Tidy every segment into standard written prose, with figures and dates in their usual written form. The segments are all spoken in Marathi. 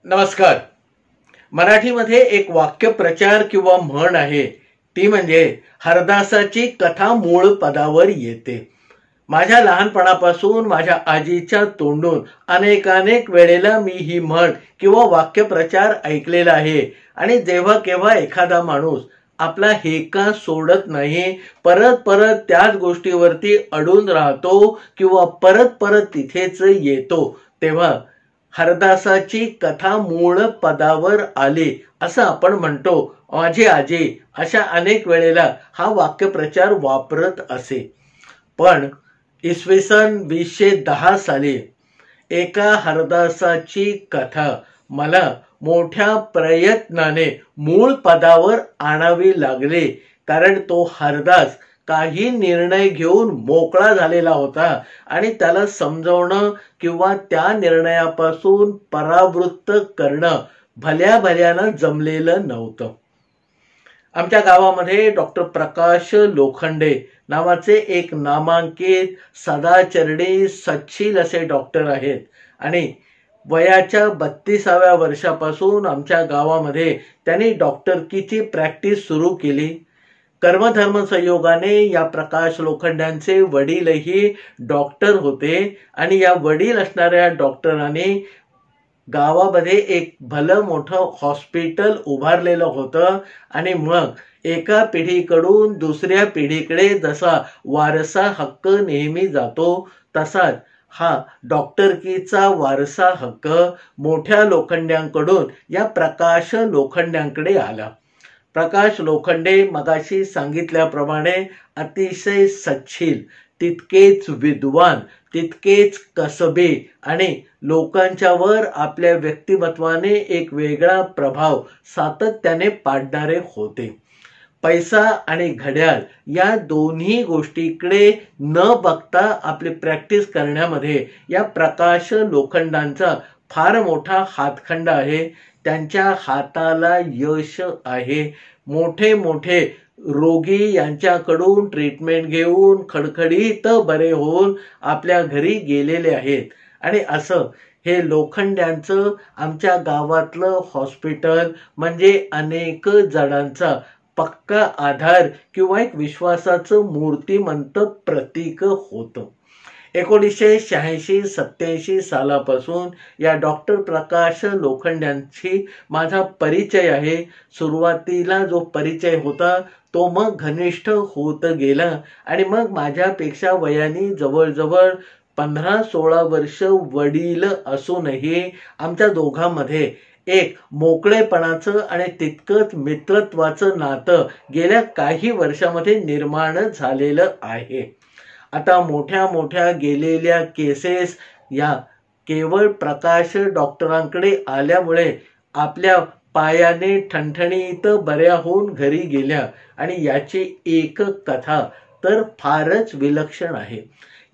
नमस्कार. मराठीमध्ये एक वाक्यप्रचार किंवा म्हण आहे, ती म्हणजे हरदासाची कथा मूळ पदावर येते. माझ्या लहानपणापासून माझ्या आजीच्या तोंडून अनेकानेक वेळेला मी ही म्हण किंवा वाक्यप्रचार ऐकलेला आहे. आणि जेव्हा केव्हा एखादा माणूस आपला हेका सोडत नाही, परत परत त्याच गोष्टीवरती अडून राहतो किंवा परत परत तिथेच येतो, तेव्हा हरदासाची कथा मूळ पदावर आली असं आपण म्हणतो. माझी आजी अशा अनेक वेळेला हा वाक्यप्रचार वापरत असे. पण इसवी सन 2010 साली एका हरदासाची कथा मला मोठ्या प्रयत्नाने मूळ पदावर आणावी लागली, कारण तो हरदास काही निर्णय घेऊन मोकळा झालेला होता आणि त्याला समजवणं किंवा त्या निर्णयापासून परावृत्त करणं भल्या भल्यानं जमलेलं नव्हतं. आमच्या गावामध्ये डॉक्टर प्रकाश लोखंडे नावाचे एक नामांकित सदाचरणी सच्छील असे डॉक्टर आहेत. आणि वयाच्या 32व्या वर्षापासून आमच्या गावामध्ये त्यांनी डॉक्टरकीची प्रॅक्टिस सुरू केली. कर्मधर्म संयोगाने या प्रकाश लोखंड्यांचे वडीलही डॉक्टर होते आणि या वडील असणाऱ्या डॉक्टरांनी गावामध्ये एक भलं मोठं हॉस्पिटल उभारलेलं होतं. आणि मग एका पिढीकडून दुसऱ्या पिढीकडे जसा वारसा हक्क नेहमी जातो, तसाच हा डॉक्टरकीचा वारसा हक्क मोठ्या लोखंड्यांकडून या प्रकाश लोखंड्यांकडे आला. प्रकाश लोखंडे मगाशी सांगितल्याप्रमाणे अतिशय सच्छील, तितकेच विद्वान, तितकेच कसबी आणि लोकांच्यावर आपल्या व्यक्तिमत्वाने एक वेगळा प्रभाव सातत्याने पाडणारे होते. पैसा आणि घड्याळ या दोन्ही गोष्टीकडे न बघता आपली प्रॅक्टिस करण्यामध्ये या प्रकाश लोखंडांचा फार मोठा हातखंडा आहे. त्यांच्या हाताला यश आहे. मोठे मोठे रोगी यांच्याकडून ट्रीटमेंट घेऊन खडखडीत बरे होऊन आपल्या घरी गेलेले आहेत. आणि असं हे लोखंड्यांचं आमच्या गावातलं हॉस्पिटल म्हणजे अनेक जणांचा पक्का आधार किंवा एक विश्वासाचं मूर्तिमंत प्रतीक होतं. 1986-87 सालापासून या डॉक्टर प्रकाश लोखंड्यांशी माझा परिचय आहे. सुरुवातीला जो परिचय होता तो मग घनिष्ठ होत गेला आणि मग माझ्यापेक्षा वयाने जवळजवळ 15-16 वर्ष वडील असूनही आमच्या दोघांमध्ये एक मोकळेपणाचं आणि तितकंच मित्रत्वाचं नातं गेल्या काही वर्षामध्ये निर्माण झालेलं आहे. आता मोठ्या मोठ्या गेलेल्या केसेस या केवळ प्रकाश डॉक्टरांकडे आल्यामुळे आपल्या पायाने ठणठणीत बऱ्या होऊन घरी गेल्या. आणि याची एक कथा तर फारच विलक्षण आहे.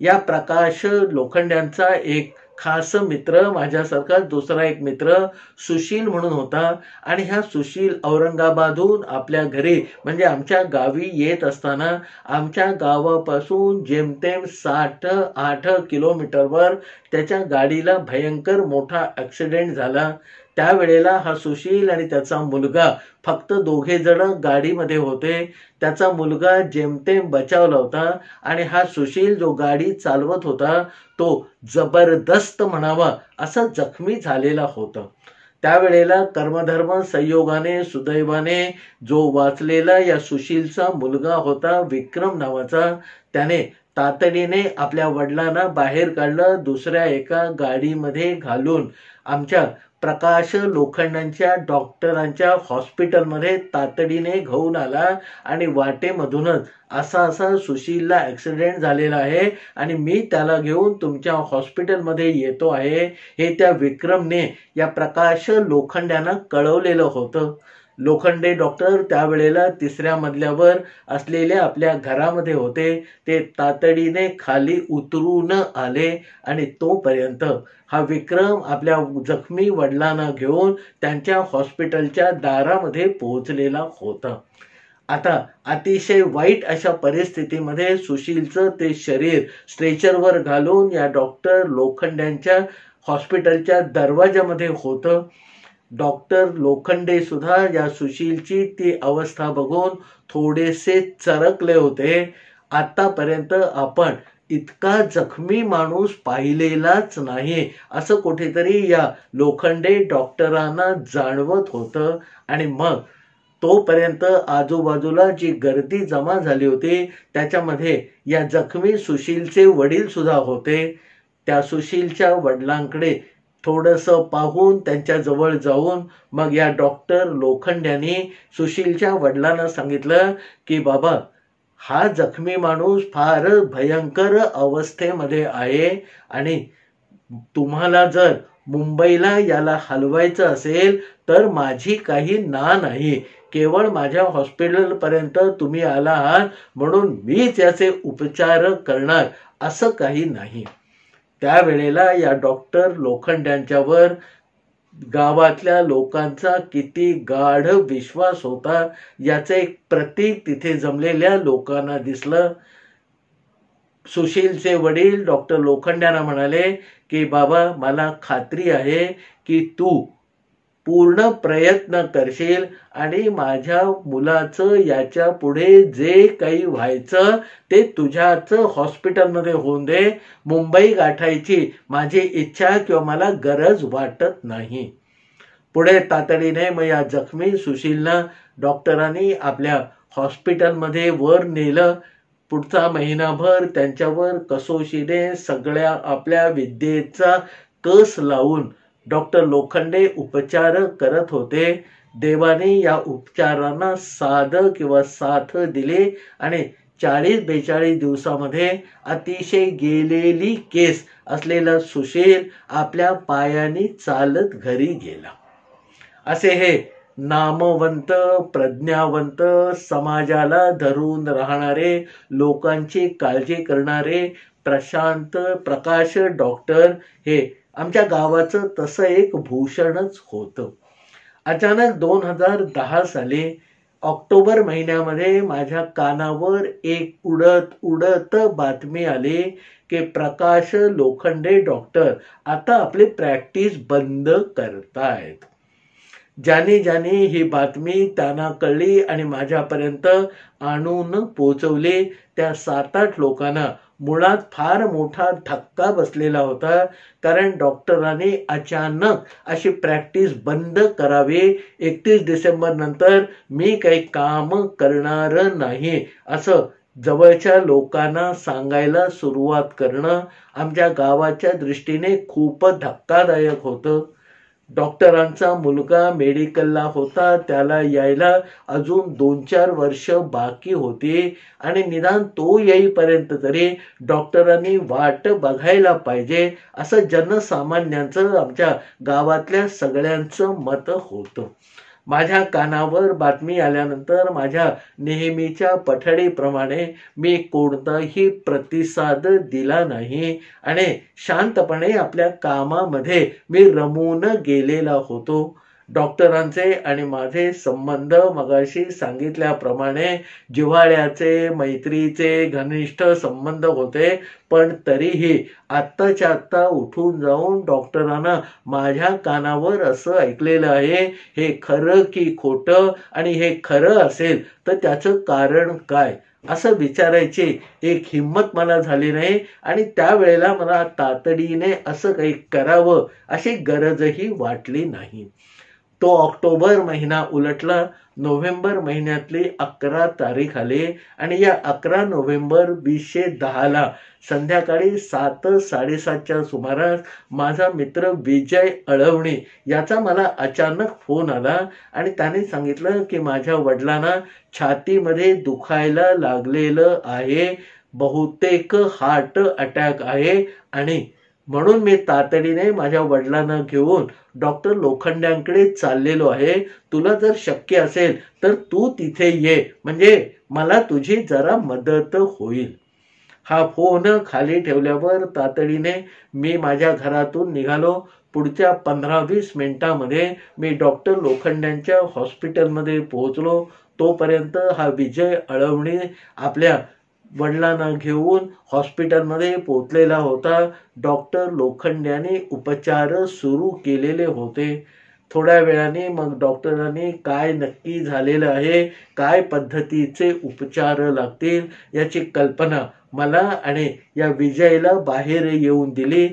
या प्रकाश लोखंड्यांचा एक खास मित्र, माझ्यासारखा दुसरा एक मित्र सुशील म्हणून होता. आणि ह्या सुशील औरंगाबादहून आपल्या घरी म्हणजे आमच्या गावी येत असताना आमच्या गावापासून जेमतेम 7-8 किलोमीटरवर त्याच्या गाडीला भयंकर मोठा ॲक्सिडेंट झाला. त्यावेळेला हा सुशील आणि त्याचा मुलगा फक्त दोघे जण गाडीमध्ये होते. त्याचा मुलगा जेमतेम बचावला होता आणि हा सुशील जो गाडी चालवत होता तो जबरदस्त म्हणावा असा जखमी झालेला होता. त्यावेळेला कर्मधर्म संयोगाने सुदैवाने जो वाचलेला या सुशीलचा मुलगा होता विक्रम नावाचा, त्याने तातडीने आपल्या वडिलांना बाहेर काढलं. दुसऱ्या एका गाडीमध्ये घालून आमच्या प्रकाश लोखंडांच्या डॉक्टरांच्या हॉस्पिटलमध्ये तातडीने घेऊन आला. आणि वाटेमधूनच असा सुशीलला ॲक्सिडेंट झालेला आहे आणि मी त्याला घेऊन तुमच्या हॉस्पिटलमध्ये येतो आहे, हे त्या विक्रमने या प्रकाश लोखंड्यांना कळवलेलं होतं. लोखंडे डॉक्टर त्यावेळेला 3ऱ्या मजल्यावर असलेल्या आपल्या घरामध्ये होते. ते तातडीने खाली उतरून आले आणि तोपर्यंत हा विक्रम आपल्या जखमी वडिलांना घेऊन त्यांच्या हॉस्पिटलच्या दारामध्ये पोहोचलेला होता. आता अतिशय वाईट अशा परिस्थितीमध्ये सुशीलचं ते शरीर स्ट्रेचरवर घालून या डॉक्टर लोखंड्यांच्या हॉस्पिटलच्या दरवाजामध्ये होतं. डॉक्टर लोखंडे सुद्धा या सुशीलची ती अवस्था बघून थोडेसे चरकले होते. आतापर्यंत आपण इतका जखमी माणूस पाहिलेलाच नाही असं कुठेतरी या लोखंडे डॉक्टरांना जाणवत होतं. आणि मग तोपर्यंत आजूबाजूला जी गर्दी जमा झाली होती त्याच्यामध्ये या जखमी सुशीलचे वडील सुद्धा होते. त्या सुशीलच्या वडिलांकडे थोडंसं पाहून त्यांच्या जवळ जाऊन मग या डॉक्टर लोखंड्यांनी सुशीलच्या वडिलांना सांगितलं की बाबा, हा जखमी माणूस फार भयंकर अवस्थेमध्ये आहे आणि तुम्हाला जर मुंबईला याला हलवायचं असेल तर माझी काही ना नाही, केवळ माझ्या हॉस्पिटलपर्यंत तुम्ही आला आहात म्हणून मीच याचे उपचार करणार असं काही नाही. त्यावेळेला या डॉक्टर लोखंड्यांच्यावर गावातल्या लोकांचा किती गाढ विश्वास होता याचे एक प्रतीक तिथे जमलेल्या लोकांना दिसलं. सुशीलचे वडील डॉक्टर लोखंड्यांना म्हणाले की बाबा, मला खात्री आहे की तू पूर्ण प्रयत्न करशील आणि माझ्या मुलाचं याच्या पुढे जे काही व्हायचं ते तुझ्याच हॉस्पिटलमध्ये होऊन दे. मुंबई गाठायची माझी इच्छा किंवा मला गरज वाटत नाही. पुढे तातडीने मग या जखमी सुशीलला डॉक्टरांनी आपल्या हॉस्पिटलमध्ये वर नेलं. पुढचा महिनाभर त्यांच्यावर कसोशीने सगळ्या आपल्या विद्येचा कस लावून डॉक्टर लोखंडे उपचार करत होते. देवाने या उपचारांना साथ दिली आणि 40-42 दिवसामध्ये अतिशय गेलेली केस असलेला सुशील आपल्या पायाने चालत घरी गेला. असे हे नामवंत, प्रज्ञावंत, समाजाला धरून राहणारे, लोकांची काळजी करणारे प्रशांत प्रकाश डॉक्टर हे आमच्या गावाचं तसं एक भूषणच होतं. अचानक 2010 साली ऑक्टोबर महिन्यामध्ये माझ्या कानावर एक उडत उडत बातमी आली की प्रकाश लोखंडे डॉक्टर आता आपली प्रॅक्टिस बंद करतायत. ज्याने ही बातमी त्यांना कळली आणि माझ्यापर्यंत आणून पोचवली त्या 7-8 लोकांना मुळात फार मोठा धक्का बसलेला होता. कारण डॉक्टरांनी अचानक अशी प्रॅक्टिस बंद करावी, 31 डिसेंबर नंतर मी काही काम करणार नाही असं जवळच्या लोकांना सांगायला सुरुवात करणं आमच्या गावाच्या दृष्टीने खूप धक्कादायक होतं. डॉक्टरांचा मुलगा मेडिकलला होता, त्याला यायला अजून 2-4 वर्ष बाकी होती आणि निदान तो येईपर्यंत तरी डॉक्टरांनी वाट बघायला पाहिजे असं जनसामान्यांचं आमच्या गावातल्या सगळ्यांचं मत होतं. माझ्या कानावर बातमी आल्यानंतर माझ्या नेहमीच्या पठडीप्रमाणे मी कोणताही प्रतिसाद दिला नाही आणि शांतपणे आपल्या कामामध्ये मी रमून गेलेला होतो. डॉक्टरांचे आणि माझे संबंध मगाशी सांगितल्याप्रमाणे जिव्हाळ्याचे, मैत्रीचे, घनिष्ठ संबंध होते. पण तरीही आत्ताच्या आत्ता उठून जाऊन डॉक्टरांना माझ्या कानावर असं ऐकलेलं आहे, हे खरं की खोटं, आणि हे खरं असेल तर त्याचं कारण काय असं विचारायची एक हिंमत मला झाली नाही. आणि त्यावेळेला मला तातडीने असं काही करावं अशी गरजही वाटली नाही. तो ऑक्टोबर महिना उलटला. नोव्हेंबर महिन्यातली 11 तारीख आली आणि या 11 नोव्हेंबर 2010ला संध्याकाळी 7-7:30च्या सुमारास माझा मित्र विजय अळवणे याचा मला अचानक फोन आला आणि त्याने सांगितलं की माझ्या वडिलांना छातीमध्ये दुखायला लागलेलं आहे, बहुतेक हार्ट अटॅक आहे आणि म्हणून मी तातडीने माझ्या वडिलांना घेऊन डॉक्टर लोखंड्यांकडे चाललेलो आहे. तुला जर शक्य असेल तर तू तिथे ये, म्हणजे मला तुझी जरा मदत होईल. हा फोन खाली ठेवल्यावर तातडीने मी माझ्या घरातून निघालो. पुढच्या 15-20 मिनिटांमध्ये मी डॉक्टर लोखंड्यांच्या हॉस्पिटलमध्ये पोहोचलो. तोपर्यंत हा विजय अळवणे आपल्या वडिलांना घेऊन हॉस्पिटलमध्ये पोहोचलेला होता. डॉक्टर लोखंड्याने उपचार सुरू केलेले होते. थोड्या वेळाने मग डॉक्टरांनी काय नक्की झालेलं आहे, काय पद्धतीचे उपचार लागतील याची कल्पना मला आणि या विजयला बाहेर येऊन दिली.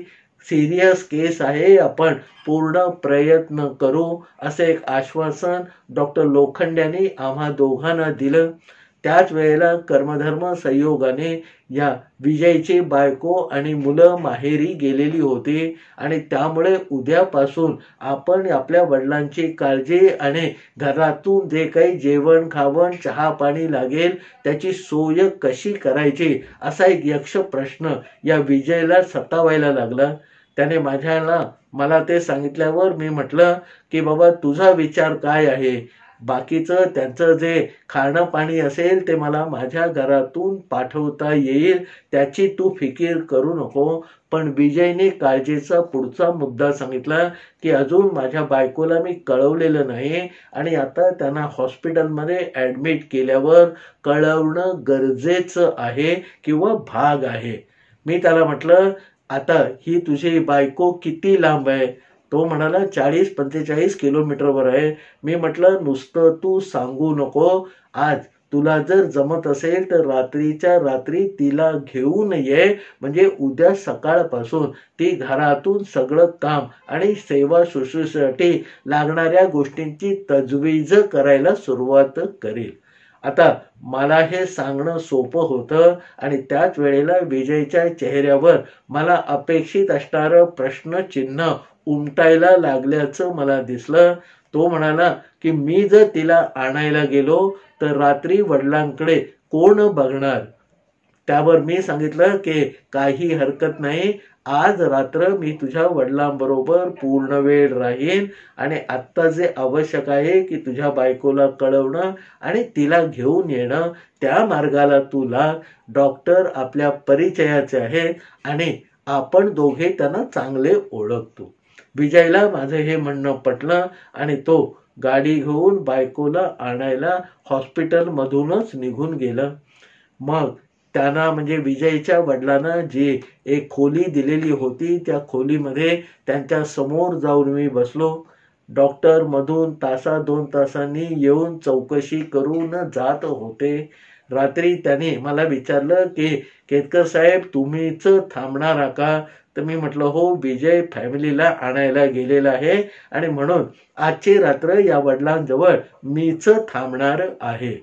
सिरियस केस आहे, आपण पूर्ण प्रयत्न करू असे एक आश्वासन डॉक्टर लोखंड्यांनी आम्हा दोघांना दिलं. त्याच वेळेला कर्मधर्म संयोगाने या विजयची बायको आणि मुलं माहेरी गेलेली होती आणि त्यामुळे उद्यापासून आपण आपल्या वडिलांची काळजी आणि घरातून जे काही जेवण खावण चहा पाणी लागेल त्याची सोय कशी करायची असा एक यक्ष प्रश्न या विजयला सतावायला लागला. त्याने मला ते सांगितल्यावर मी म्हटलं की बाबा तुझा विचार काय आहे, बाकीचं त्यांचं जे खाणं पाणी असेल ते मला माझ्या घरातून पाठवता येईल, त्याची तू फिकीर करू नको. पण विजयने काळजीचा पुढचा मुद्दा सांगितला की अजून माझ्या बायकोला मी कळवलेलं नाही आणि आता त्यांना हॉस्पिटलमध्ये ॲडमिट केल्यावर कळवणं गरजेचं आहे किंवा भाग आहे. मी त्याला म्हटलं आता ही तुझी बायको किती लांब आहे? तो म्हणाला 40-45 किलोमीटरवर आहे. मी म्हटलं नुसतं तू सांगू नको, आज तुला जर जमत असेल तर रात्रीच्या रात्री तिला घेऊन ये, म्हणजे उद्या सकाळपासून ती घरातून सगळं काम आणि सेवा शुश्रूषेसाठी लागणाऱ्या गोष्टींची तजवीज करायला सुरुवात करेल. आता मला हे सांगणं सोपं होतं आणि त्याच वेळेला विजयच्या चेहऱ्यावर मला अपेक्षित असणारं प्रश्नचिन्ह उमटायला लागल्याचं मला दिसलं. तो म्हणाला की मी जर तिला आणायला गेलो तर रात्री वडिलांकडे कोण बघणार? त्यावर मी सांगितलं की काही हरकत नाही, आज रात्र मी तुझ्या वडिलांबरोबर पूर्ण वेळ राहीन आणि आत्ता जे आवश्यक आहे की तुझ्या बायकोला कळवणं आणि तिला घेऊन येणं, त्या मार्गाला तू लाग. डॉक्टर आपल्या परिचयाचे आहेत आणि आपण दोघे त्यांना चांगले ओळखतो. विजयला माझं हे म्हणणं पटलं आणि तो गाडी घेऊन बायकोला आणायला हॉस्पिटलमधूनच निघून गेलं. मग त्यांना म्हणजे विजयच्या वडिलांना जी एक खोली दिलेली होती त्या खोलीमध्ये त्यांच्या समोर जाऊन मी बसलो. डॉक्टर मधून 2 तासांनी येऊन चौकशी करून जात होते. रात्री त्याने मला विचारलं की केतकर साहेब तुम्हीच थांबणार का? तर मी म्हटलं हो, विजय फॅमिलीला आणायला गेलेला आहे आणि म्हणून आजची रात्र या वडिलांजवळ मीच थांबणार आहे.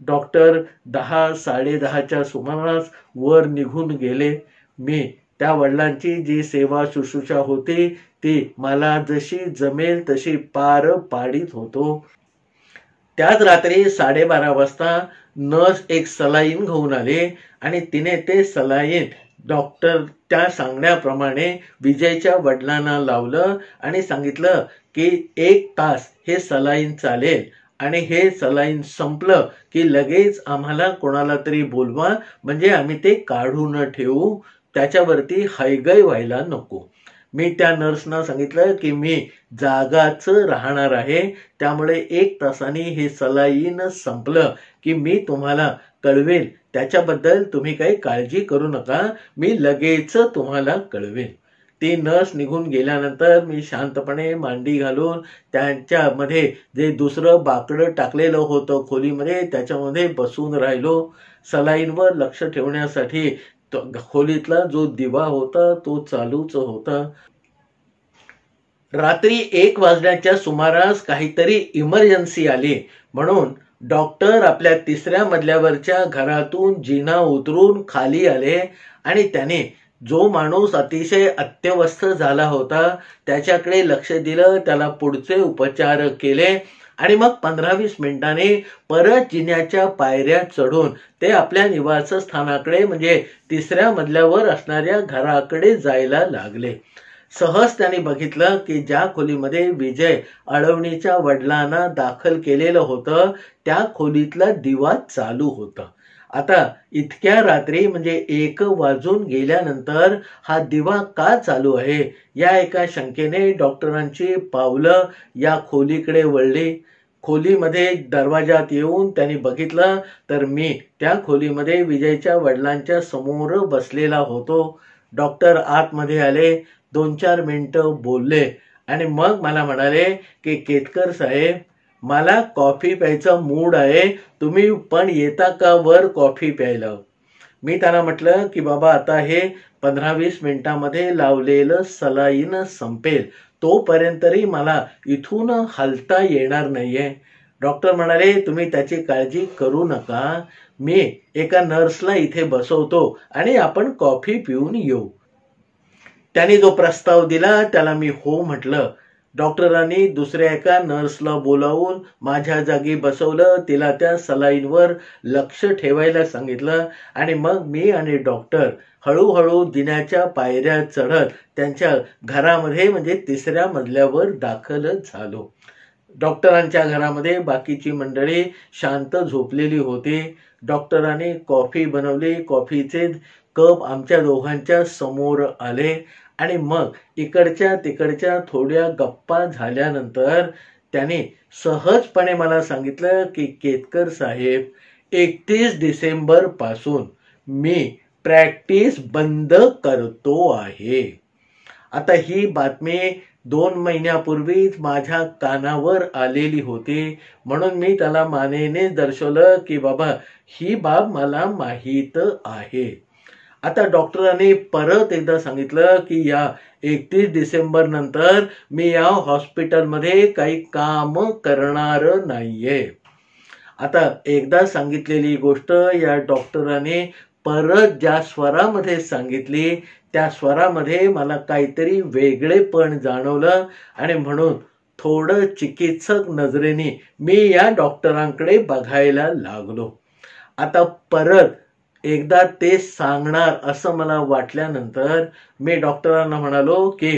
डॉक्टर 10-10:30च्या सुमारास वर निघून गेले. मी त्या वडिलांची जी सेवा शुश्रूषा होती ती मला जशी जमेल तशी पार पाडीत होतो. त्याच रात्री 12:30 वाजता नर्स एक सलाईन घेऊन आले आणि तिने ते सलाईन डॉक्टरच्या सांगण्याप्रमाणे विजयच्या वडिलांना लावलं आणि सांगितलं की 1 तास हे सलाईन चालेल आणि हे सलाईन संपलं की लगेच आम्हाला कोणाला तरी बोलवा, म्हणजे आम्ही ते काढून ठेवू, त्याच्यावरती हयगय व्हायला नको. मी त्या नर्सना सांगितलं की मी जागाच राहणार आहे, त्यामुळे 1 तासाने हे सलाईन संपलं की मी तुम्हाला कळवेल, त्याच्याबद्दल तुम्ही काही काळजी करू नका, मी लगेच तुम्हाला कळवेल. ती नर्स निघून गेल्यानंतर मी शांतपणे मांडी घालून त्यांच्यामध्ये जे दुसरं बाकडं टाकलेलं होतं खोलीमध्ये त्याच्यामध्ये बसून राहिलो. सलाईनवर लक्ष ठेवण्यासाठी खोलीतला जो दिवा होता तो चालूच होता. रात्री 1 वाजण्याच्या सुमारास काहीतरी इमर्जन्सी आली म्हणून डॉक्टर आपल्या 3ऱ्या मजल्यावरच्या घरातून जिना उतरून खाली आले आणि त्याने जो माणूस अतिशय अत्यवस्थ झाला होता त्याच्याकडे लक्ष दिलं, त्याला पुढचे उपचार केले आणि मग 15-20 मिनिटांनी परत जिन्याच्या पायऱ्या चढून ते आपल्या निवासस्थानाकडे म्हणजे 3ऱ्या मजल्यावर असणाऱ्या घराकडे जायला लागले. सहज त्यांनी बघितलं की ज्या खोलीमध्ये विजय अडवणीच्या वडिलांना दाखल केलेलं होतं त्या खोलीतला दिवा चालू होता. आता इतक्या रात्री म्हणजे 1 वाजून गेल्यानंतर हा दिवा का चालू आहे या एका शंकेने डॉक्टरांची पावलं या खोलीकडे वळली. खोलीमध्ये दरवाजात येऊन त्यांनी बघितलं तर मी त्या खोलीमध्ये विजयच्या वडिलांच्या समोर बसलेला होतो. डॉक्टर आतमध्ये आले, 2-4 मिनिटं बोलले आणि मग मला म्हणाले की केतकर साहेब, मला कॉफी प्यायचा मूड आहे, तुम्ही पण येता का वर कॉफी प्यायला? मी त्यांना म्हटलं की बाबा आता हे 15-20 मिनिटांमध्ये लावलेलं सलाईन संपेल, तोपर्यंतही मला इथून हलता येणार नाहीये. डॉक्टर म्हणाले तुम्ही त्याची काळजी करू नका, मी एका नर्सला इथे बसवतो आणि आपण कॉफी पिऊन येऊ. त्यांनी जो प्रस्ताव दिला त्याला मी हो म्हटलं. डॉक्टरांनी दुसऱ्या एका नर्सला बोलावून माझ्या जागी बसवलं, तिला त्या सलाईनवर लक्ष ठेवायला सांगितलं आणि मग मी आणि डॉक्टर हळूहळू दिन्याच्या पायऱ्या चढत त्यांच्या घरामध्ये म्हणजे 3ऱ्या मजल्यावर दाखल झालो. डॉक्टरांच्या घरामध्ये बाकीची मंडळी शांत झोपलेली होती. डॉक्टरांनी कॉफी बनवली, कॉफीचे कप आमच्या दोघांच्या समोर आले आणि मग इकडच्या तिकडच्या थोड्या गप्पा झाल्यानंतर त्यांनी सहजपणे मला सांगितलं की केतकर साहेब, 31 डिसेंबर पासून मी प्रॅक्टिस बंद करतो आहे. आता ही बातमी 2 महिन्यापूर्वीच माझ्या कानावर आलेली होती, म्हणून मी त्याला मानेने दर्शवलं की बाबा ही बाब मला माहीत आहे. आता डॉक्टरांनी परत एकदा सांगितलं की या 31 डिसेंबर नंतर मी या हॉस्पिटलमध्ये काही काम करणार नाहीये. आता एकदा सांगितलेली गोष्ट या डॉक्टरांनी परत ज्या स्वरामध्ये सांगितली त्या स्वरामध्ये मला काहीतरी वेगळेपण जाणवलं आणि म्हणून थोडं चिकित्सक नजरेने मी या डॉक्टरांकडे बघायला लागलो. आता परत एकदा ते सांगणार असं मला वाटल्यानंतर मी डॉक्टरांना म्हणालो की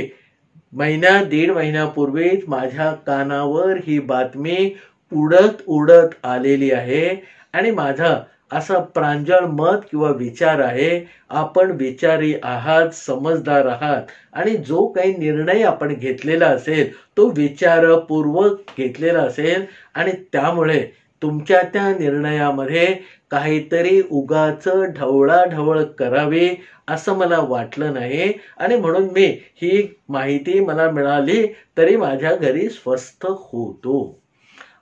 1.5 महिन्यापूर्वीच माझ्या कानावर ही बातमी उडत उडत आलेली आहे आणि माझा असा प्रांजळ मत किंवा विचार आहे, आपण विचारी आहात, समजदार आहात आणि जो काही निर्णय आपण घेतलेला असेल तो विचारपूर्वक घेतलेला असेल आणि त्यामुळे तुमच्या त्या निर्णयामध्ये काहीतरी उगाच ढवळाढवळ करावी असं मला वाटलं नाही आणि म्हणून मी ही माहिती मला मिळाली तरी माझ्या घरी स्वस्थ होतो.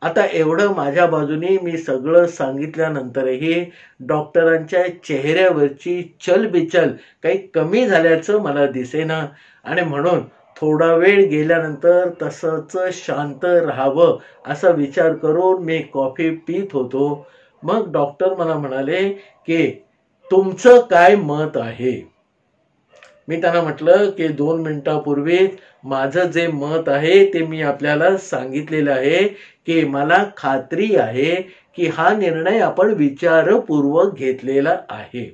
आता एवढं माझ्या बाजूने मी सगळं सांगितल्यानंतरही डॉक्टरांच्या चेहऱ्यावरची चलबिचल काही कमी झाल्याचं मला दिसेना आणि म्हणून थोडा वेळ गेल्यानंतर तसंच शांत राहावं असा विचार करून मी कॉफी पीत होतो. मग डॉक्टर मला म्हणाले की तुमचं काय मत आहे? मी त्यांना म्हटलं की 2 मिनिटापूर्वीच माझं जे मत आहे ते मी आपल्याला सांगितलेलं आहे की मला खात्री आहे की हा निर्णय आपण विचारपूर्वक घेतलेला आहे.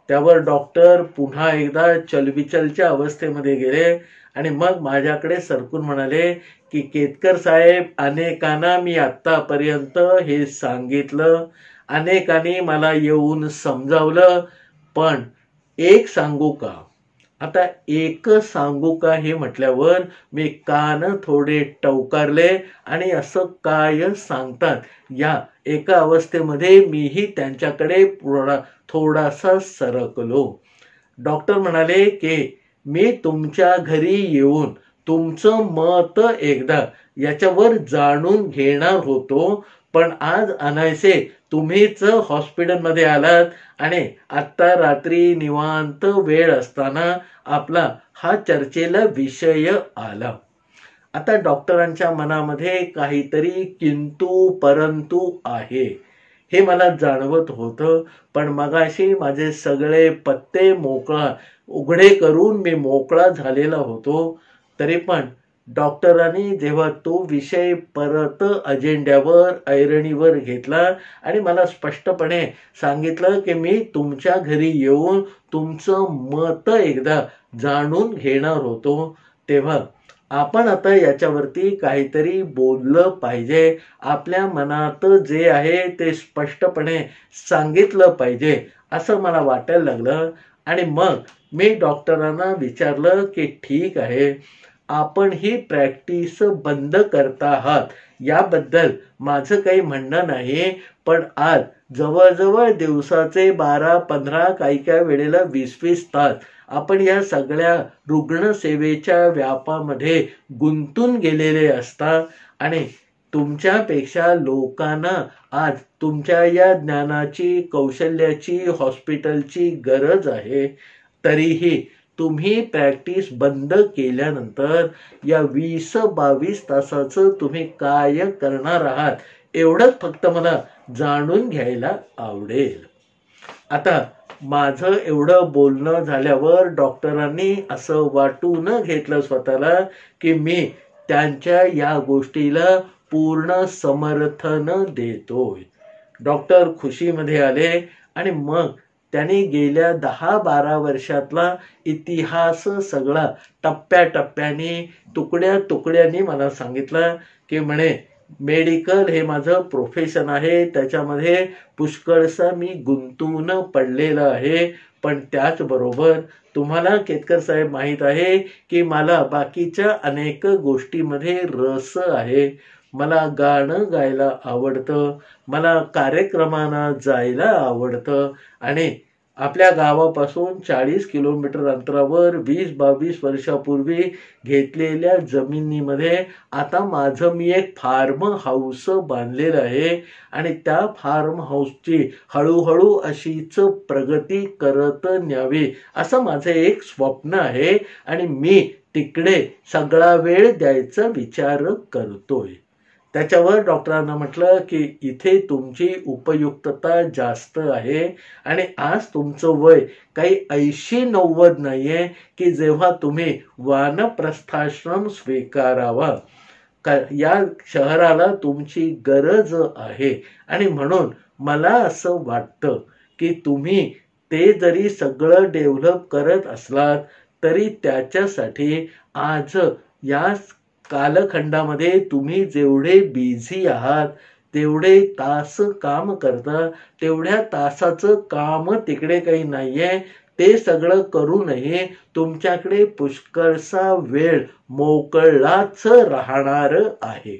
त्यावर डॉक्टर पुन्हा एकदा चलबिचलच्या अवस्थेमध्ये गेले आणि मग माझ्याकडे सरकून म्हणाले की केतकर साहेब, अनेकांना मी आत्तापर्यंत हे सांगितलं, अनेकांनी मला येऊन समजावलं, पण एक सांगू का? आता एक सांगू का हे म्हटल्यावर मी कान थोडे टवकारले आणि असं काय सांगतात या एका अवस्थेमध्ये मीही त्यांच्याकडे थोडासा सरकलो. डॉक्टर म्हणाले की मी तुमच्या घरी येऊन तुमचं मत एकदा याच्यावर जाणून घेणार होतो, पण आज अनायसे तुम्हीच हॉस्पिटलमध्ये आलात आणि आत्ता रात्री निवांत वेळ असताना आपला हा चर्चेला विषय आला. आता डॉक्टरांच्या मनामध्ये काहीतरी किंतु परंतु आहे हे मला जाणवत होतं, पण मगाशी माझे सगळे पत्ते उघडे करून मी मोकळा झालेला होतो. तरी पण डॉक्टरांनी जेव्हा तो विषय परत अजेंड्यावर ऐरणीवर घेतला आणि मला स्पष्टपणे सांगितलं की मी तुमच्या घरी येऊन तुमचं मत एकदा जाणून घेणार होतो, तेव्हा आपण आता याच्यावरती काहीतरी बोललं पाहिजे, आपल्या मनात जे आहे ते स्पष्टपणे सांगितलं पाहिजे असं मला वाटायला लागलं. आणि मग मी डॉक्टरांना विचारलं की ठीक आहे, आपण ही प्रॅक्टिस बंद करता आहात याबद्दल माझं काही म्हणणं नाही, पण आज जवळजवळ दिवसाचे 12-15 काही वेळेला 20-20 तास आपण या सगळ्या रुग्णसेवेच्या व्यापामध्ये गुंतून गेलेले असता आणि तुमच्यापेक्षा लोकांना आज तुमच्या या ज्ञानाची, कौशल्याची, हॉस्पिटलची गरज आहे. तरीही तुम्ही प्रॅक्टिस बंद केल्यानंतर या 20-22 तासाचं तुम्ही काय करणार आहात एवढंच फक्त मला जाणून घ्यायला आवडेल. आता माझं एवढं बोलणं झाल्यावर डॉक्टरांनी असं वाटून घेतलं स्वतःला की मी त्यांच्या या गोष्टीला पूर्ण समर्थन देतोय. डॉक्टर खुशीमध्ये आले आणि मग त्यांनी गेल्या 10-12 वर्षातला इतिहास सगळा टप्प्याटप्प्याने, तुकड्या तुकड्यांनी मला सांगितलं की म्हणे मेडिकल हे माझं प्रोफेशन आहे, त्याच्यामध्ये पुष्कळसा मी गुंतून पडलेलं आहे. पण त्याचबरोबर तुम्हाला केतकर साहेब माहीत आहे की मला बाकीच्या अनेक गोष्टीमध्ये रस आहे. मला गाणं गायला आवडतं, मला कार्यक्रमांना जायला आवडतं आणि आपल्या गावापासून 40 किलोमीटर अंतरावर 20-22 वर्षापूर्वी घेतलेल्या जमिनीमध्ये आता माझं मी एक फार्म हाऊस बांधलेलं आहे आणि त्या फार्म हाऊसची हळूहळू अशीच प्रगती करत न्यावी असं माझं एक स्वप्न आहे आणि मी तिकडे सगळा वेळ द्यायचा विचार करतोय. त्याच्यावर डॉक्टरांना म्हटलं की इथे तुमची उपयुक्तता जास्त आहे आणि आज तुमचं वय काही 80-90 नाहीये की जेव्हा तुम्ही वानप्रस्थाश्रम स्वीकारावा. या शहराला तुमची गरज आहे आणि म्हणून मला असं वाटतं की तुम्ही ते जरी सगळं डेव्हलप करत असलात तरी त्याच्यासाठी आज या कालखंडामध्ये तुम्ही जेवढे बिझी आहात, तेवढे तास काम करता, तेवढ्या तासाचं काम तिकडे काही नाहीये. ते सगळं करू नये, तुमच्याकडे पुष्कळसा वेळ मोकळाच राहणार आहे.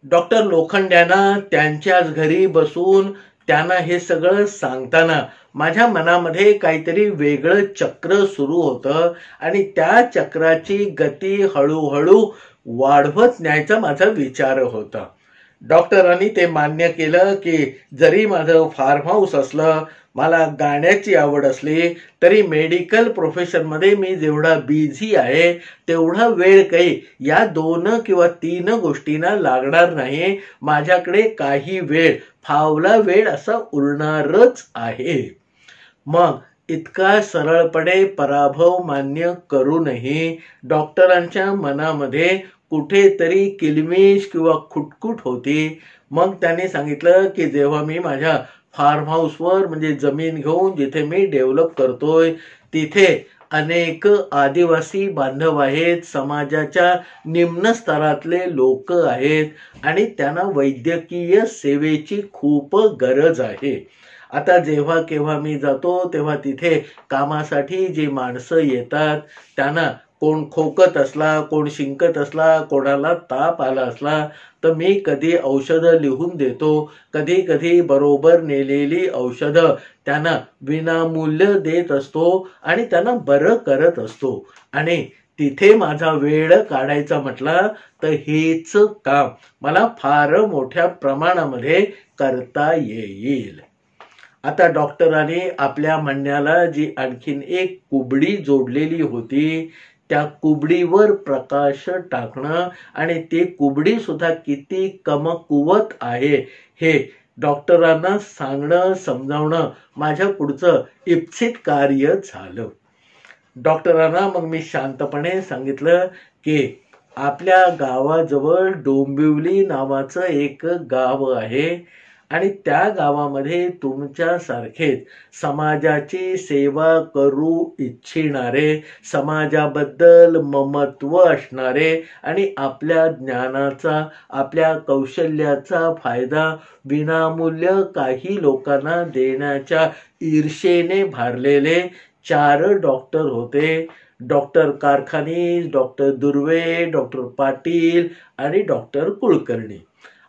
डॉक्टर लोखंड्यांना त्यांच्याच घरी बसून त्यांना हे सगळं सांगताना माझ्या मनामध्ये काहीतरी वेगळं चक्र सुरू होतं आणि त्या चक्राची गती हळूहळू वाढवत न्यायचा माझा विचार होता. डॉक्टरांनी ते मान्य केलं की जरी माझं फार्म हाऊस असलं, मला गाण्याची आवड असली तरी मेडिकल प्रोफेशनमध्ये मी जेवढा बिझी आहे तेवढा वेळ काही या 2 किंवा 3 गोष्टींना लागणार नाही. माझ्याकडे काही वेळ, फावला वेळ असा उरणारच आहे. मग इतका सरळपणे पराभव मान्य करूनही डॉक्टरांच्या मनामध्ये कुठेतरी किलमिश किंवा खुटखुट होती. मग त्यांनी सांगितलं की जेव्हा मी माझ्या फार्म हाऊसवर म्हणजे जमीन घेऊन जिथे मी डेव्हलप करतोय तिथे अनेक आदिवासी बांधव आहेत, समाजाच्या निम्न स्तरातले लोक आहेत आणि त्यांना वैद्यकीय सेवेची खूप गरज आहे. आता जेव्हा केव्हा मी जातो तेव्हा तिथे कामासाठी जी माणसं येतात त्यांना कोण खोकत असला, कोण शिंकत असला, कोणाला ताप आला असला तर मी कधी औषधं लिहून देतो, कधी कधी बरोबर नेलेली औषधं त्यांना विनामूल्य देत असतो आणि त्यांना बरं करत असतो. आणि तिथे माझा वेळ काढायचा म्हटला तर हेच काम मला फार मोठ्या प्रमाणामध्ये करता येईल. आता डॉक्टरांनी आपल्या म्हणण्याला जी आणखीन एक कुबडी जोडलेली होती त्या कुबडीवर प्रकाश टाकणं आणि ती कुबडी सुद्धा किती कमकुवत आहे हे डॉक्टरांना सांगणं, समजावणं माझ्या पुढचं इप्सित कार्य झालं. डॉक्टरांना मग मी शांतपणे सांगितलं की आपल्या गावाजवळ डोंबिवली नावाचं एक गाव आहे आणि त्या गावामध्ये तुमच्यासारखेच समाजाची सेवा करू इच्छिणारे, समाजाबद्दल ममत्व असणारे आणि आपल्या ज्ञानाचा, आपल्या कौशल्याचा फायदा विनामूल्य काही लोकांना देण्याच्या ईर्षेने भरलेले 4 डॉक्टर होते. Doctor Karkhanis, doctor Durve, doctor Patil आणि डॉक्टर कुलकर्णी.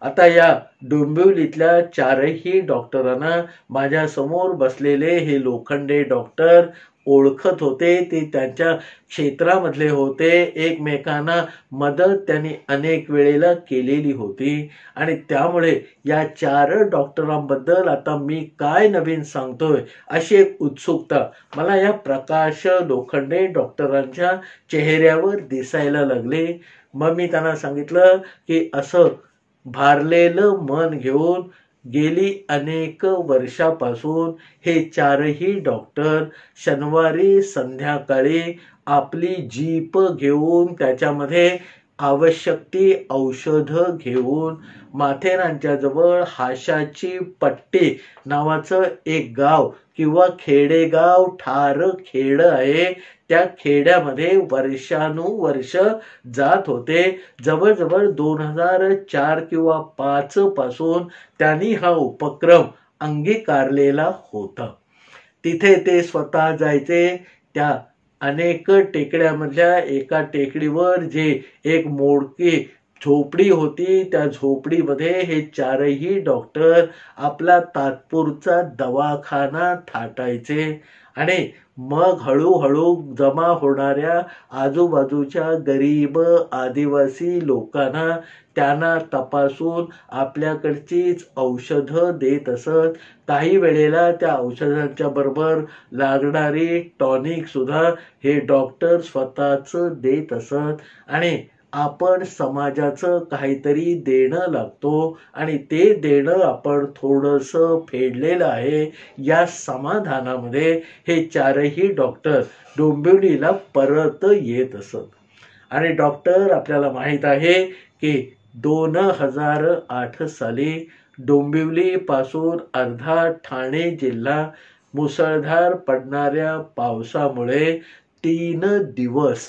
आता या डोंबिवलीतल्या चारही डॉक्टरांना माझ्या समोर बसलेले हे लोखंडे डॉक्टर ओळखत होते. ते त्यांच्या क्षेत्रामधले होते. एकमेकांना मदत त्यांनी अनेक वेळेला केलेली होती आणि त्यामुळे या 4 डॉक्टरांबद्दल आता मी काय नवीन सांगतोय अशी एक उत्सुकता मला या प्रकाश लोखंडे डॉक्टरांच्या चेहऱ्यावर दिसायला लागली. मग मी त्यांना सांगितलं की असं भारलेलं मन घेऊन गेली अनेक वर्षापासून हे 4ही डॉक्टर शनिवारी संध्याकाळी आपली जीप घेऊन त्याच्यामध्ये आवश्यक ती औषधं घेऊन माथेरानच्या जवळ हाशाची पट्टी नावाचं एक गाव किंवा खेडेगाव ठार खेड आहे, त्या खेड्यामध्ये वर्षानुवर्ष जात होते. जवळजवळ 2004 किंवा 5 पासून त्यांनी हा उपक्रम अंगीकारलेला होता. तिथे ते स्वतः जायचे. त्या अनेक टेकड्यामधल्या एका टेकडीवर जे एक मोडकी झोपडी होती, त्या झोपडीमध्ये हे 4ही डॉक्टर आपला तात्पुरता दवाखाना थाटायचे आणि मग हळूहळू जमा होणाऱ्या आजूबाजूच्या गरीब आदिवासी लोकांना त्यांना तपासून आपल्याकडचीच औषधं देत असत. काही वेळेला त्या औषधांच्या बरोबर लागणारी टॉनिक सुद्धा हे डॉक्टर स्वतःच देत असत आणि आपण समाजाचं काहीतरी देणं लागतो आणि ते देणं आपण थोडंसं फेडलेलं आहे या समाधानामध्ये हे 4ही डॉक्टर डोंबिवलीला परत येत असत. आणि डॉक्टर आपल्याला माहीत आहे की 2008 साली डोंबिवली पासून अर्धा ठाणे जिल्हा मुसळधार पडणाऱ्या पावसामुळे 3 दिवस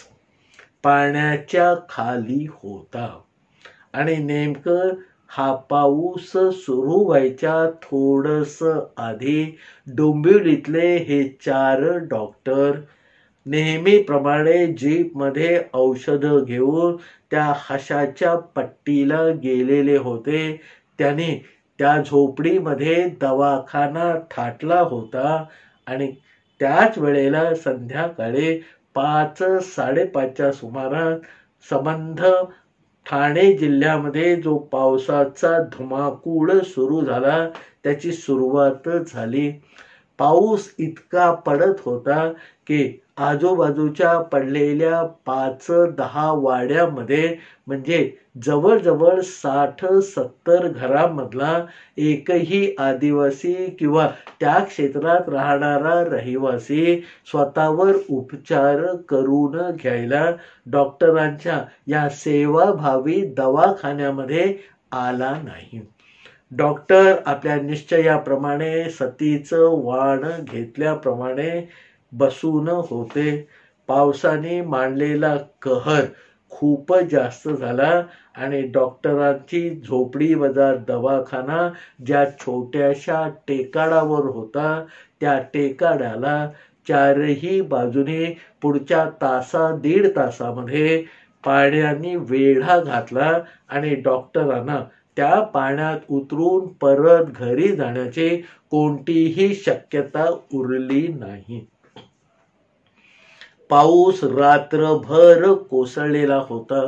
पाण्याच्या खाली होता आणि नेमकं हा पाऊस सुरू व्हायच्या थोडस आधी डोंबिवलीतले हे 4 डॉक्टर नेहमीप्रमाणे जीपमध्ये औषधं घेऊन त्या हाशाच्या पट्टीला गेलेले होते. त्यांनी त्या झोपडीमध्ये दवाखाना थाटला होता आणि त्याच वेळेला संध्याकाळी 5-5:30च्या सुमारास संबंध ठाणे जिल्ह्यामध्ये जो पावसाचा धुमाकूळ सुरू झाला त्याची सुरुवात झाली. पाऊस इतका पडत होता की आजूबाजूच्या पडलेल्या 5-10 वाड्यामध्ये म्हणजे जवळजवळ 60-70 घरांमधला एकही आदिवासी किंवा त्या क्षेत्रात राहणारा रहिवासी स्वतःवर उपचार करून घ्यायला डॉक्टरांच्या या सेवाभावी दवाखान्यामध्ये आला नाही. डॉक्टर आपल्या निश्चयाप्रमाणे सतीचं वाण घेतल्याप्रमाणे बसून होते. पावसाने मांडलेला कहर खूपच जास्त झाला आणि डॉक्टरांची झोपडी वजा दवाखाना ज्या छोट्याशा टेकाडावर होता त्या टेकाड्याला 4ही बाजूने पुढच्या 1.5 तासामध्ये पाण्याने वेढा घातला आणि डॉक्टरांना त्या पाण्यात उतरून परत घरी जाण्याची कोणतीही शक्यता उरली नाही. पाऊस रात्रभर कोसळलेला होता.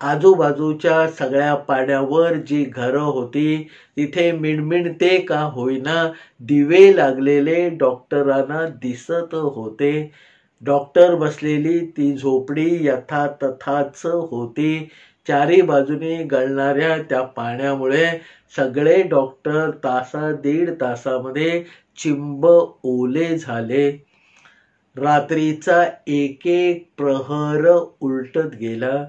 आजूबाजूच्या सगळ्या पाड्यावर जी घरं होती तिथे मिणमिणते का होईना दिवे लागलेले डॉक्टरांना दिसत होते. डॉक्टर बसलेली ती झोपडी यथातथाच होती. 4ही बाजूने गळणाऱ्या त्या पाण्यामुळे सगळे डॉक्टर 1.5 तासामध्ये चिंब ओले झाले. रात्रीचा एक प्रहर उलटत गेला.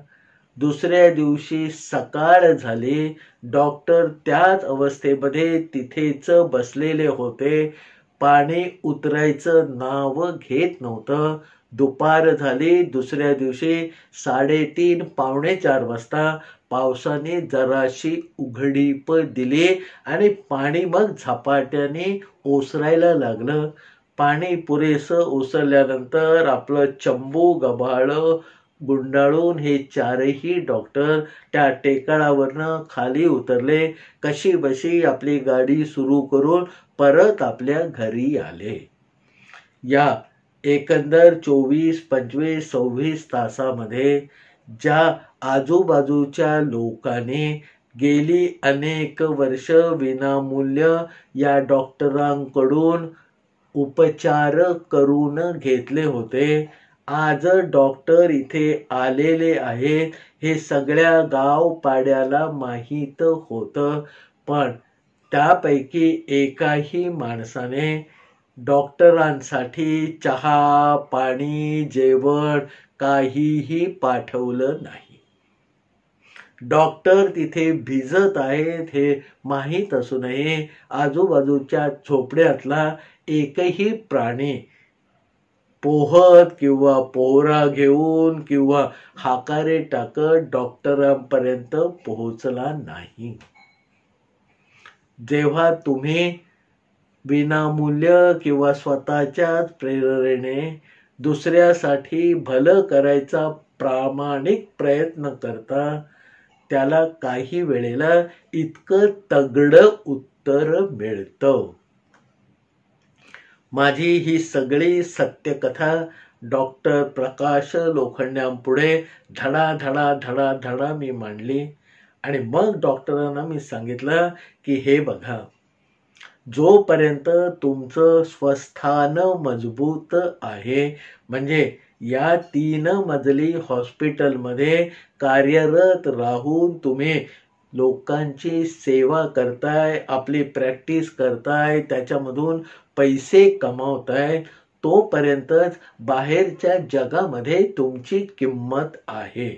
दुसऱ्या दिवशी सकाळ झाली. डॉक्टर त्याच अवस्थेमध्ये तिथेच बसलेले होते. पाणी उतरायचं नाव घेत नव्हतं. दुपार झाली. दुसऱ्या दिवशी 3:30-4 वाजता पावसाने जराशी उघडीप दिली आणि पाणी मग झपाट्याने ओसरायला लागलं. पाणी पुरेसं ओसरल्यानंतर आपलं चंबू गबाळ गुंडाळून हे चारही डॉक्टर त्या टेकडावरनं खाली उतरले. कशी बशी आपली गाडी सुरू करून परत आपल्या घरी आले. या एकंदर 24, 25, 26 तासामध्ये ज्या आजूबाजूच्या लोकांनी गेली अनेक वर्ष विनामूल्य या डॉक्टरांकडून उपचार करून घेतले होते, आज डॉक्टर इथे आलेले आहेत हे सगळ्या गाव पाड्याला माहीत होतं. पण त्यापैकी एकाही माणसाने डॉक्टरांसाठी चहा, पाणी, जेवण काहीही पाठवलं नाही. डॉक्टर तिथे भिजत आहेत हे माहीत असूनही आजूबाजूच्या झोपड्यातला एकही प्राणी पोहत किंवा पोहरा घेऊन किंवा हाकारे टाकत डॉक्टरांपर्यंत पोहोचला नाही. जेव्हा तुम्ही विनामूल्य किंवा स्वतःच्याच प्रेरणेने दुसऱ्यासाठी भलं करायचा प्रामाणिक प्रयत्न करता, त्याला काही वेळेला इतकं तगडं उत्तर मिळतं. माझी ही सगळी सत्यकथा डॉक्टर प्रकाश लोखंड्यांपुढे धडा मी मांडली. आणि मग डॉक्टरांना मी सांगितलं की हे बघा, जोपर्यंत तुमचं स्वस्थान मजबूत आहे, म्हणजे या 3 मजली हॉस्पिटलमध्ये कार्यरत राहून तुम्ही लोकांची सेवा करताय, आपली प्रॅक्टिस करताय, त्याच्यामधून पैसे कमावताय, तोपर्यंतच बाहेरच्या जगामध्ये तुमची किंमत आहे.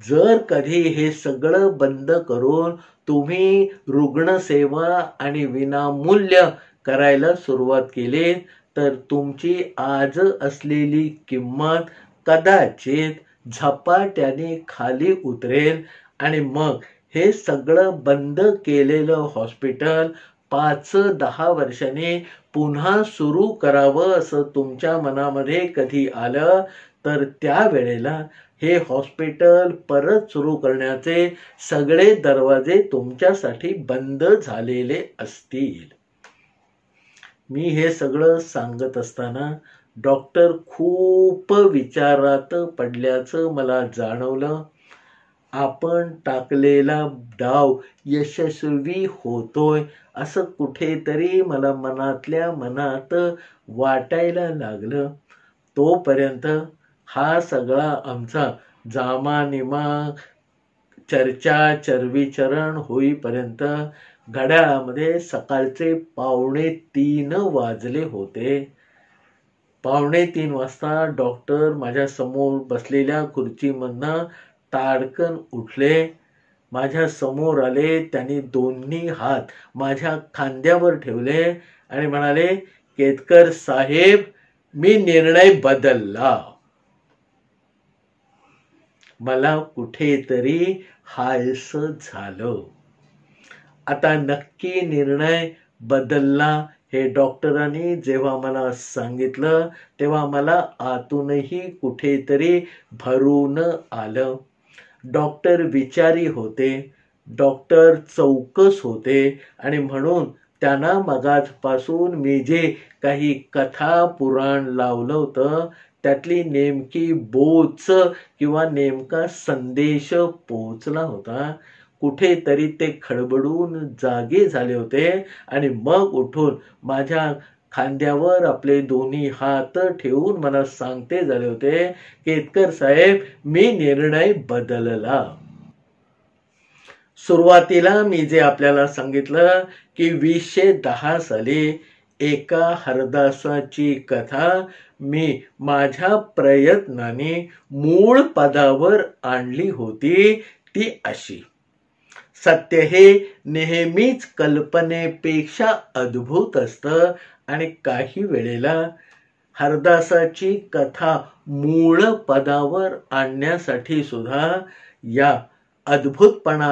जर कधी हे सगळं बंद करून तुम्ही रुग्णसेवा आणि विनामूल्य करायला सुरुवात केली, तर तुमची आज असलेली किंमत कदाचित झपाट्याने खाली उतरेल. आणि मग हे सगळं बंद केलेलं हॉस्पिटल 5-10 वर्षांनी पुन्हा सुरू करावं असं तुमच्या मनामध्ये कधी आलं, तर त्यावेळेला हे हॉस्पिटल परत सुरू करण्याचे सगळे दरवाजे तुमच्यासाठी बंद झालेले असतील. मी हे सगळं सांगत असताना डॉक्टर खूप विचारात पडल्याचं मला जाणवलं. आपण टाकलेला डाव यशस्वी होतोय असं कुठेतरी मला मनातल्या मनात वाटायला लागलं. तोपर्यंत हा सगळा आमचा जामानिमा चर्चा चर्विचरण होईपर्यंत घड्याळामध्ये सकाळचे 2:45 वाजले होते. 2:45 वाजता डॉक्टर माझ्या समोर बसलेल्या खुर्चीमधनं ताडकन उठले, माझ्या समोर आले. त्यांनी दोन्ही हात माझ्या खांद्यावर ठेवले आणि म्हणाले, केतकर साहेब, मी निर्णय बदलला. मला कुठेतरी हायसं झालं. आता नक्की निर्णय बदलला हे डॉक्टरांनी जेव्हा मला सांगितलं, तेव्हा मला आतूनही कुठेतरी भरून आलं. डॉक्टर विचारी होते, डॉक्टर चौकस होते आणि म्हणून त्यांना मगाचपासून मी जे काही कथा पुराण लावलं होतं, त्यातली नेमकी बोच किंवा नेमका संदेश पोहोचला होता. कुठेतरी ते खडबडून जागे झाले होते आणि मग उठून माझ्या खांद्यावर आपले दोन्ही हात ठेवून मला सांगते झाले होते, केतकर साहेब, मी निर्णय बदलला. सुरुवातीला मी जे आपल्याला सांगितलं की 2010 साली एका हरदासाची कथा मी माझ्या प्रयत्नाने मूळ पदावर आणली होती, ती अशी. सत्य हे नेहमीच कल्पनेपेक्षा अद्भुत असतं आणि काही वेळेला हरदासाची कथा मूळ पदावर आणण्यासाठी सुद्धा या अद्भुतपणा